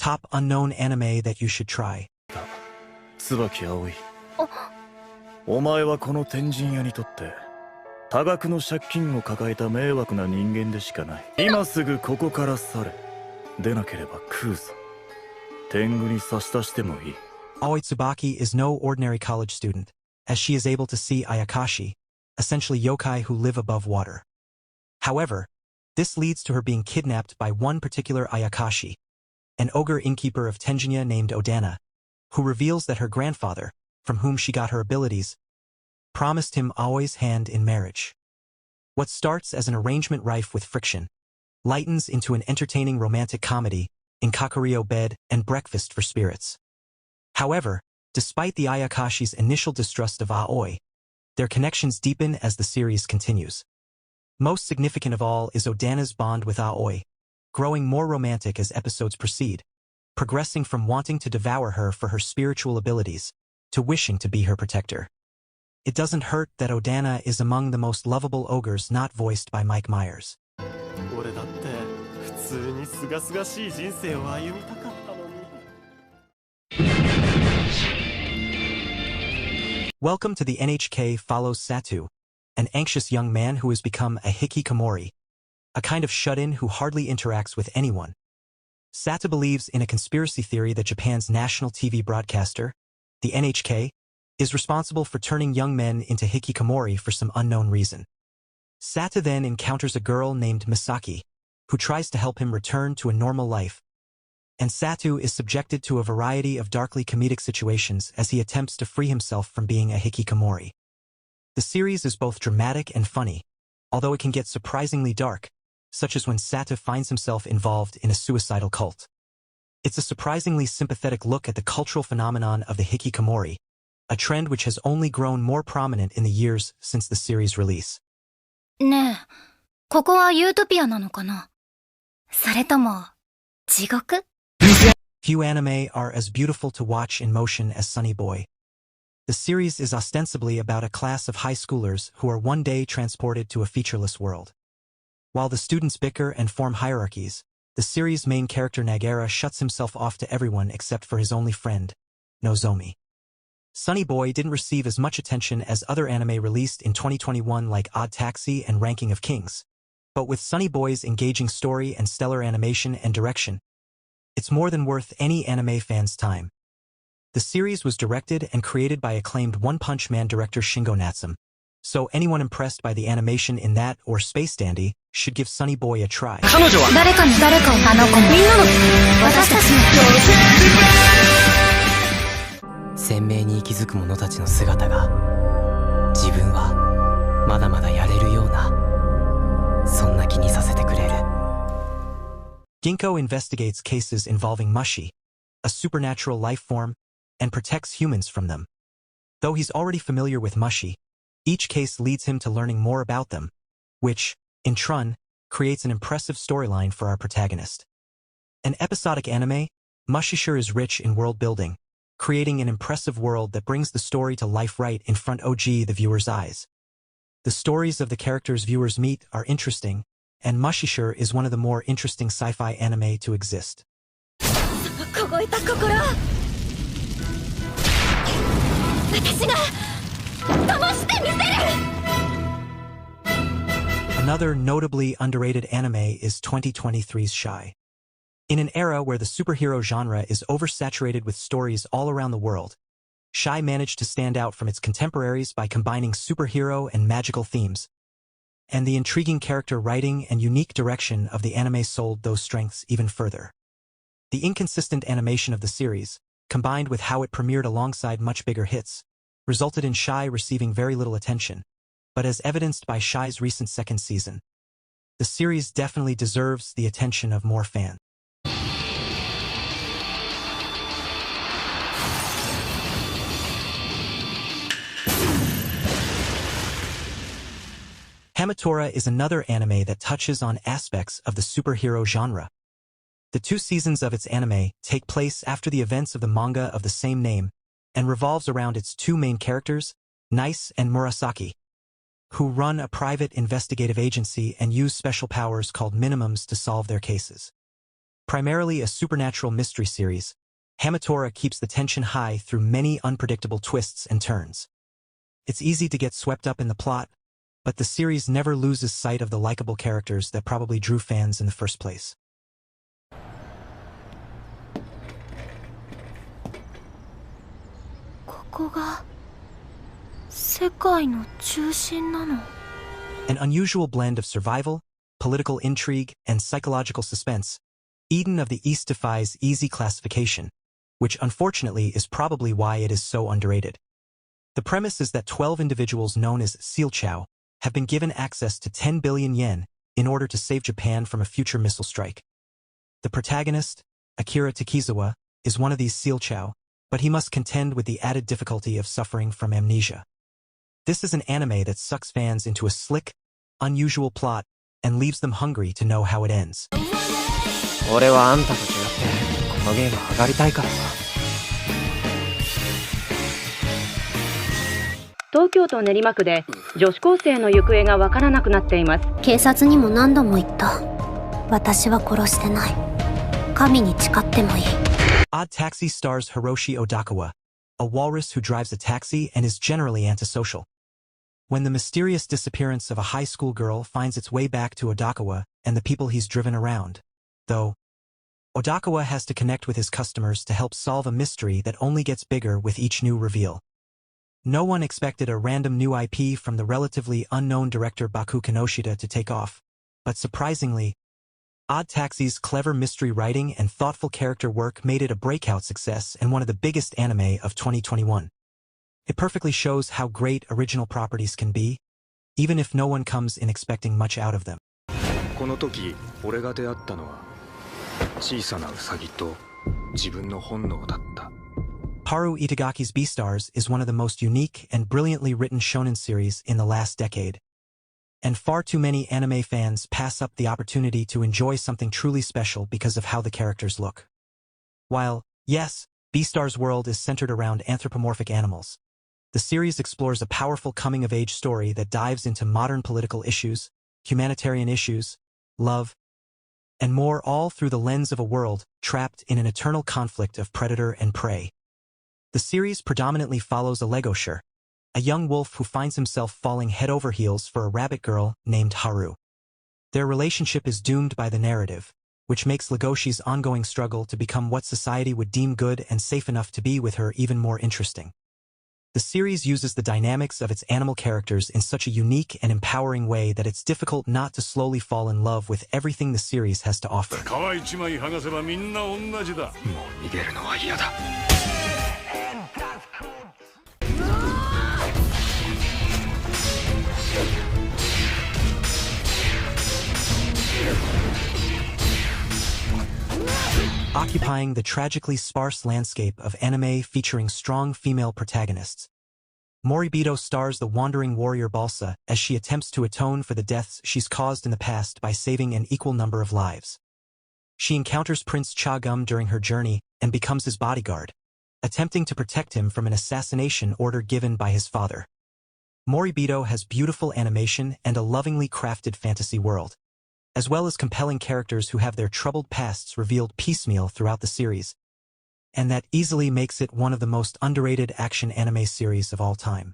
Top unknown anime that you should try. 椿葵。お前はこの天神屋にとって多額の借金を抱えた迷惑な人間でしかない。今すぐここから去れ。でなければ食うぞ。天狗に差し出してもいい。Aoi Tsubaki is no ordinary college student, as she is able to see Ayakashi, essentially yokai who live above water. However, this leads to her being kidnapped by one particular Ayakashi, an ogre innkeeper of Tenjinya named Odana, who reveals that her grandfather, from whom she got her abilities, promised him Aoi's hand in marriage. What starts as an arrangement rife with friction lightens into an entertaining romantic comedy in Kakuriyo Bed and Breakfast for Spirits. However, despite the Ayakashi's initial distrust of Aoi, their connections deepen as the series continues. Most significant of all is Odana's bond with Aoi, growing more romantic as episodes proceed, progressing from wanting to devour her for her spiritual abilities to wishing to be her protector. It doesn't hurt that Odana is among the most lovable ogres not voiced by Mike Myers. Welcome to the NHK follows Satu, an anxious young man who has become a hikikomori, a kind of shut-in who hardly interacts with anyone. Satu believes in a conspiracy theory that Japan's national TV broadcaster, the NHK, is responsible for turning young men into hikikomori for some unknown reason. Satu then encounters a girl named Misaki, who tries to help him return to a normal life, and Satu is subjected to a variety of darkly comedic situations as he attempts to free himself from being a hikikomori. The series is both dramatic and funny, although it can get surprisingly dark, such as when Satu finds himself involved in a suicidal cult. It's a surprisingly sympathetic look at the cultural phenomenon of the hikikomori, a trend which has only grown more prominent in the years since the series' release. ねえ、ここはユートピアなのかな？それとも、地獄？ Few anime are as beautiful to watch in motion as Sunny Boy. The series is ostensibly about a class of high schoolers who are one day transported to a featureless world. While the students bicker and form hierarchies, the series' main character Nagara shuts himself off to everyone except for his only friend, Nozomi. Sunny Boy didn't receive as much attention as other anime released in 2021 like Odd Taxi and Ranking of Kings, but with Sunny Boy's engaging story and stellar animation and direction, it's more than worth any anime fan's time. The series was directed and created by acclaimed One Punch Man director Shingo Natsume, so anyone impressed by the animation in that or Space Dandy should give Sunny Boy a try. 誰かに誰かをあの子みんなの私たちの鮮明に息づく者たちの姿が自分はまだまだやれるようなそんな気にさせてくれる。Ginkgo investigates cases involving Mushi, a supernatural life form, and protects humans from them. Though he's already familiar with Mushi, each case leads him to learning more about them, which, in turn, creates an impressive storyline for our protagonist. An episodic anime, Mushisher is rich in world building, creating an impressive world that brings the story to life right in front of the viewer's eyes. The stories of the characters viewers meet are interesting, and Mushisher is one of the more interesting sci-fi anime to exist. Another notably underrated anime is 2023's Shai. In an era where the superhero genre is oversaturated with stories all around the world, Shai managed to stand out from its contemporaries by combining superhero and magical themes, and the intriguing character writing and unique direction of the anime sold those strengths even further. The inconsistent animation of the series, combined with how it premiered alongside much bigger hits, resulted in Shai receiving very little attention, but as evidenced by Shai's recent second season, the series definitely deserves the attention of more fans. Hamatora is another anime that touches on aspects of the superhero genre. The 2 seasons of its anime take place after the events of the manga of the same name and revolves around its 2 main characters, Nice and Murasaki, who run a private investigative agency and use special powers called minimums to solve their cases. Primarily a supernatural mystery series, Hamatora keeps the tension high through many unpredictable twists and turns. It's easy to get swept up in the plot, but the series never loses sight of the likable characters that probably drew fans in the first place. ここが世界の中心なの。 An unusual blend of survival, political intrigue, and psychological suspense, Eden of the East defies easy classification, which unfortunately is probably why it is so underrated. The premise is that 12 individuals known as Sealchow have been given access to 10 billion yen in order to save Japan from a future missile strike. The protagonist, Akira Takizawa, is one of these Sealchow, but he must contend with the added difficulty of suffering from amnesia. This is an anime that sucks fans into a slick, unusual plot and leaves them hungry to know how it ends. 俺はあんたと違ってこのゲーム上がりたいからさ。東京都練馬区で女子高生の行方がわからなくなっています。警察にも何度も言った。私は殺してない。神に誓ってもいい。 Odd Taxi stars Hiroshi Odakawa, a walrus who drives a taxi and is generally antisocial. When the mysterious disappearance of a high school girl finds its way back to Odakawa and the people he's driven around, though, Odakawa has to connect with his customers to help solve a mystery that only gets bigger with each new reveal. No one expected a random new IP from the relatively unknown director Baku Kinoshita to take off, but surprisingly, Odd Taxi's clever mystery writing and thoughtful character work made it a breakout success and one of the biggest anime of 2021. It perfectly shows how great original properties can be, even if no one comes in expecting much out of them. この時俺が出会ったのは小さなウサギと自分の本能だった。 Haru Itagaki's Beastars is one of the most unique and brilliantly written shonen series in the last decade. And far too many anime fans pass up the opportunity to enjoy something truly special because of how the characters look. While, yes, Beastars' world is centered around anthropomorphic animals, the series explores a powerful coming-of-age story that dives into modern political issues, humanitarian issues, love, and more, all through the lens of a world trapped in an eternal conflict of predator and prey. The series predominantly follows a Legosher, a young wolf who finds himself falling head over heels for a rabbit girl named Haru. Their relationship is doomed by the narrative, which makes Legoshi's ongoing struggle to become what society would deem good and safe enough to be with her even more interesting. The series uses the dynamics of its animal characters in such a unique and empowering way that it's difficult not to slowly fall in love with everything the series has to offer. もう逃げるのは嫌だ。 Occupying the tragically sparse landscape of anime featuring strong female protagonists. Moribito stars the wandering warrior Balsa as she attempts to atone for the deaths she's caused in the past by saving an equal number of lives. She encounters Prince Chagum during her journey and becomes his bodyguard, attempting to protect him from an assassination order given by his father. Moribito has beautiful animation and a lovingly crafted fantasy world, as well as compelling characters who have their troubled pasts revealed piecemeal throughout the series, and that easily makes it one of the most underrated action anime series of all time.